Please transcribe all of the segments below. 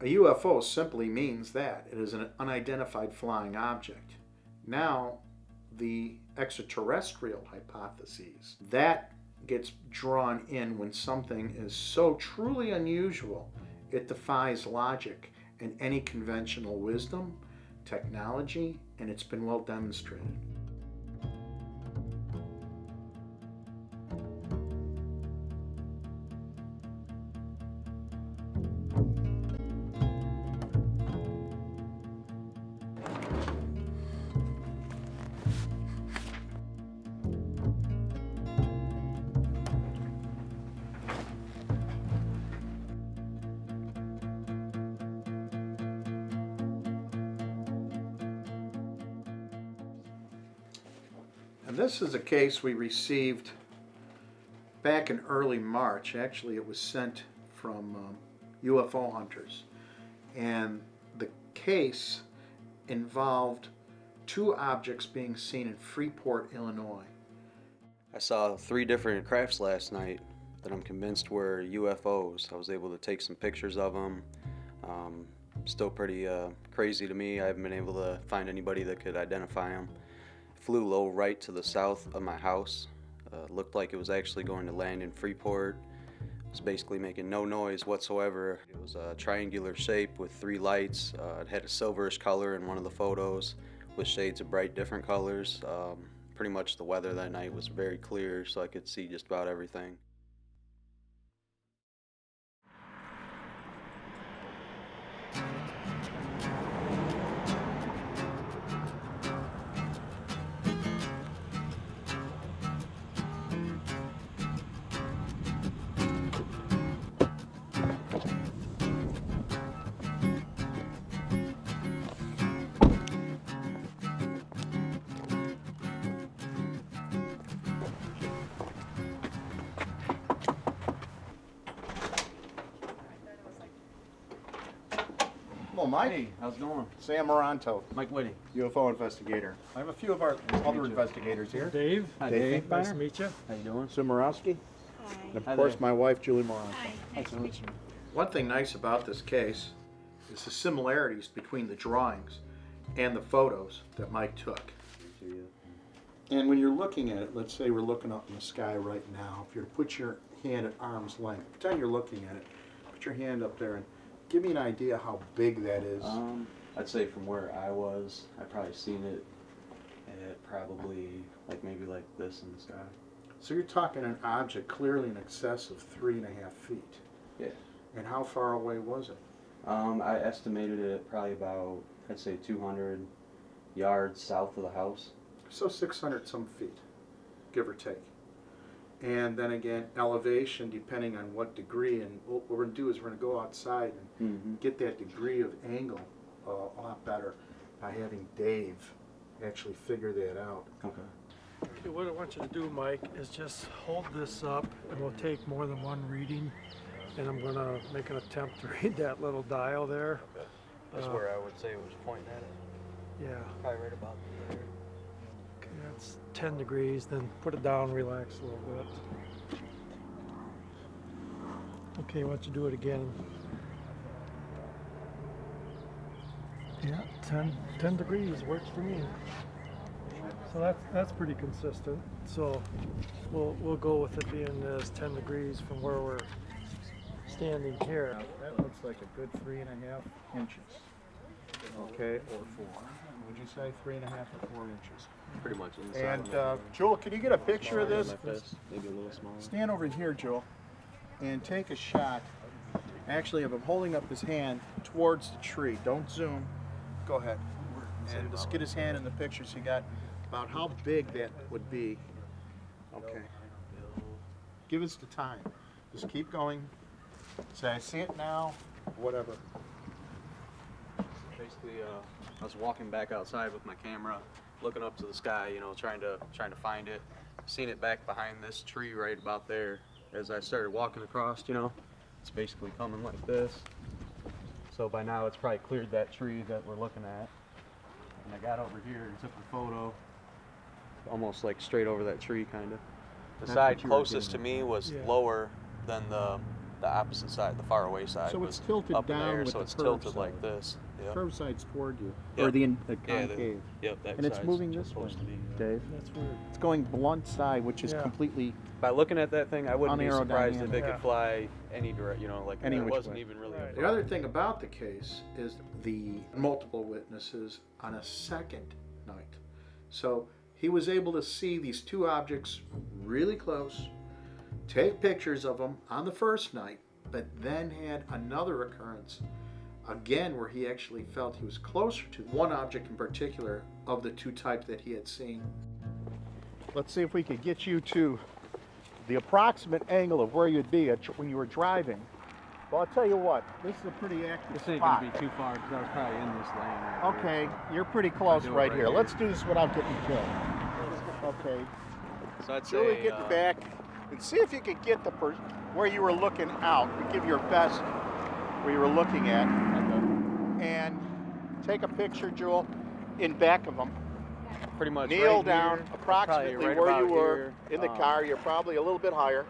A UFO simply means that it is an unidentified flying object. Now, the extraterrestrial hypotheses, that gets drawn in when something is so truly unusual it defies logic and any conventional wisdom, technology, and it's been well demonstrated. And this is a case we received back in early March. Actually, it was sent from UFO hunters. And the case involved two objects being seen in Freeport, Illinois. I saw 3 different crafts last night that I'm convinced were UFOs. I was able to take some pictures of them. Still pretty crazy to me. I haven't been able to find anybody that could identify them. Flew low right to the south of my house. Looked like it was actually going to land in Freeport. It was basically making no noise whatsoever. It was a triangular shape with 3 lights. It had a silverish color in one of the photos with shades of bright different colors. Pretty much the weather that night was very clear, so I could see just about everything. Hello, Mike. Hey, how's it going? Sam Moranto, Mike Whitty. UFO investigator. I have a few of our other investigators here. Dave. Hi, Dave. Nice to meet you. How you doing? Sue Morawski. Hi. And of Hi course, there. my wife, Julie Moranto. Hi. Nice to meet you. One thing nice about this case is the similarities between the drawings and the photos that Mike took. And when you're looking at it, let's say we're looking up in the sky right now. If you put your hand at arm's length, pretend you're looking at it, put your hand up there and give me an idea how big that is. I'd say from where I was, I probably seen it at probably maybe like this in the sky. So you're talking an object clearly in excess of 3.5 feet. Yeah. And how far away was it? I estimated it probably about, I'd say 200 yards south of the house. So 600 some feet, give or take. And then again, elevation depending on what degree, and what we're going to do is we're going to go outside and get that degree of angle a lot better by having Dave actually figure that out. Okay. Okay, what I want you to do, Mike, is just hold this up, and we'll take more than one reading, and I'm going to make an attempt to read that little dial there. That's where I would say it was pointing at it. Yeah. Probably right about there. Okay, that's 10 degrees. Then put it down, relax a little bit. Okay, why don't you do it again? Yeah, 10 degrees works for me. So that's pretty consistent. So we'll go with it being as 10 degrees from where we're standing here. That looks like a good 3.5 inches. Okay, or 4. Would you say 3.5 or 4 inches? Pretty much inside. And Joel, can you get a picture of this? Maybe a little smaller. Stand over here, Joel, and take a shot. Actually, of him holding up his hand towards the tree. Don't zoom. Go ahead. And just get his hand in the picture so you got about how big that would be. Okay. Give us the time. Just keep going. Say, I see it now, whatever. Basically, I was walking back outside with my camera, looking up to the sky, you know, trying to find it. Seen it back behind this tree right about there. As I started walking across, you know, it's basically coming like this. So by now it's probably cleared that tree that we're looking at. And I got over here and took a photo, almost like straight over that tree, kind of. The side closest to me was lower than the the opposite side, the far away side. So it's was tilted up in the down air, with so the it's curved tilted side. like this. Yep. Curved side's toward you, Yep. or the Yeah, concave. Yep, that And it's side's moving this way, supposed to be. Dave. That's weird. It's going blunt side, which is Yeah. completely. By looking at that thing, I wouldn't be surprised if it Yeah. could fly any direction. You know, like Any it which wasn't way. even really. Right. The other thing about the case is the multiple witnesses on a second night. So he was able to see these two objects really close, take pictures of them on the first night, but then had another occurrence again where he actually felt he was closer to one object in particular of the two types that he had seen. Let's see if we could get you to the approximate angle of where you'd be when you were driving. Well, I'll tell you what, this is a pretty active This ain't spot. gonna be too far because I was probably in this lane right Okay, here, you're pretty close do it right right here. here. Let's do this without getting killed. Okay, So I'd Julie, say get in the back and see if you could get the where you were looking out. Give your best where you were looking at, and take a picture, Jewel, in back of them. pretty much Kneel right down here, approximately probably right where you about were here. in the car. You're probably a little bit higher,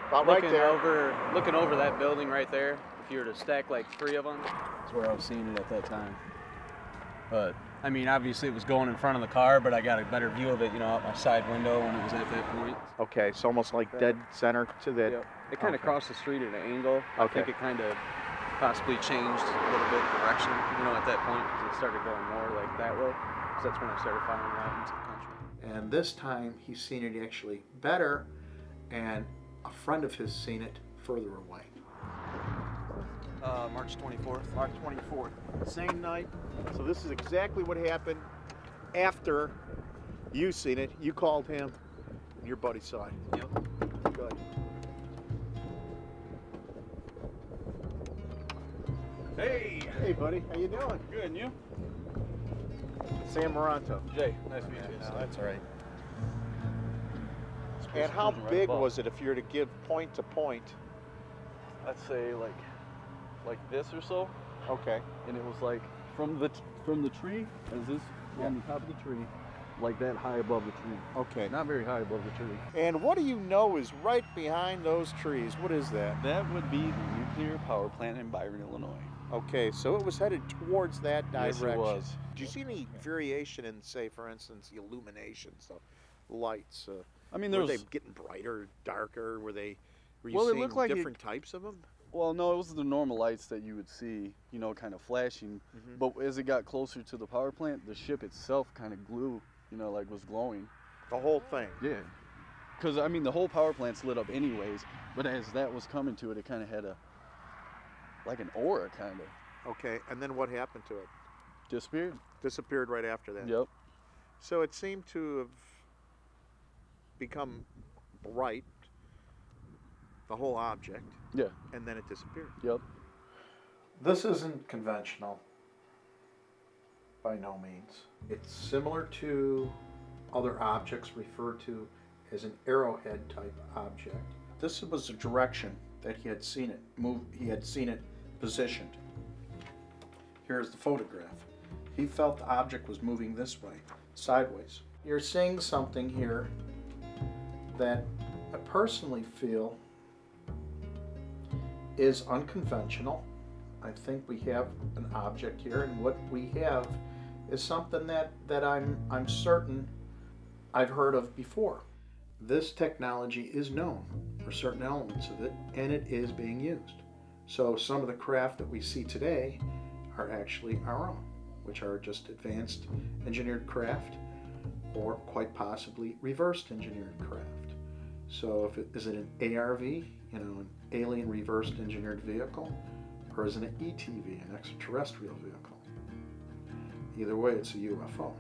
about right Looking there. looking over that building right there. If you were to stack like three of them, that's where I was seeing it at that time. But I mean, obviously it was going in front of the car, but I got a better view of it, you know, out my side window when it was at that point. Okay, it's almost like dead center to that. Yep. It kind of Okay. crossed the street at an angle. I Okay. think it kind of possibly changed a little bit direction, you know, at that point, because it started going more like that way. So that's when I started firing out into the country. And this time he's seen it actually better, and a friend of his seen it further away. March 24th. March 24th, same night. So this is exactly what happened after you seen it. You called him, and your buddy saw it. Yep. Good. Hey, Hey, buddy, how you doing? good, and you? Sam Moranto. Jay, nice to meet you. That's all right. And how big was it if you were to give point to point? I'd say like this or so, Okay. and it was like from the tree, as this on the top of the tree, like that high above the tree. Okay. Not very high above the tree. And what do you know is right behind those trees? What is that? That would be the nuclear power plant in Byron, Illinois. Okay, so it was headed towards that Yes, direction. it was. Did you see any variation in, say, for instance, the illuminations, the lights? I mean, Were they getting brighter, darker? Were you Well, it seeing looked like it- different types of them? Well, no, it was the normal lights that you would see, you know, kind of flashing. Mhm. But as it got closer to the power plant, the ship itself kind of glue, you know, like was glowing. The whole thing. Yeah. Because, I mean, the whole power plant's lit up anyways, but as that was coming to it, it kind of had like an aura kind of. Okay, and then what happened to it? Disappeared. Disappeared right after that. Yep. So it seemed to have become bright, the whole object, Yeah. and then it disappeared. Yep. This isn't conventional, by no means. It's similar to other objects referred to as an arrowhead type object. This was the direction that he had seen it move. He had seen it positioned. Here's the photograph. He felt the object was moving this way, sideways. You're seeing something here that I personally feel is unconventional. I think we have an object here, and what we have is something that I'm certain I've heard of before. This technology is known for certain elements of it, and it is being used. So some of the craft that we see today are actually our own, which are just advanced engineered craft, or quite possibly reversed engineered craft. So is it an ARV, you know, an alien reversed engineered vehicle, or is it an ETV, an extraterrestrial vehicle? Either way, it's a UFO.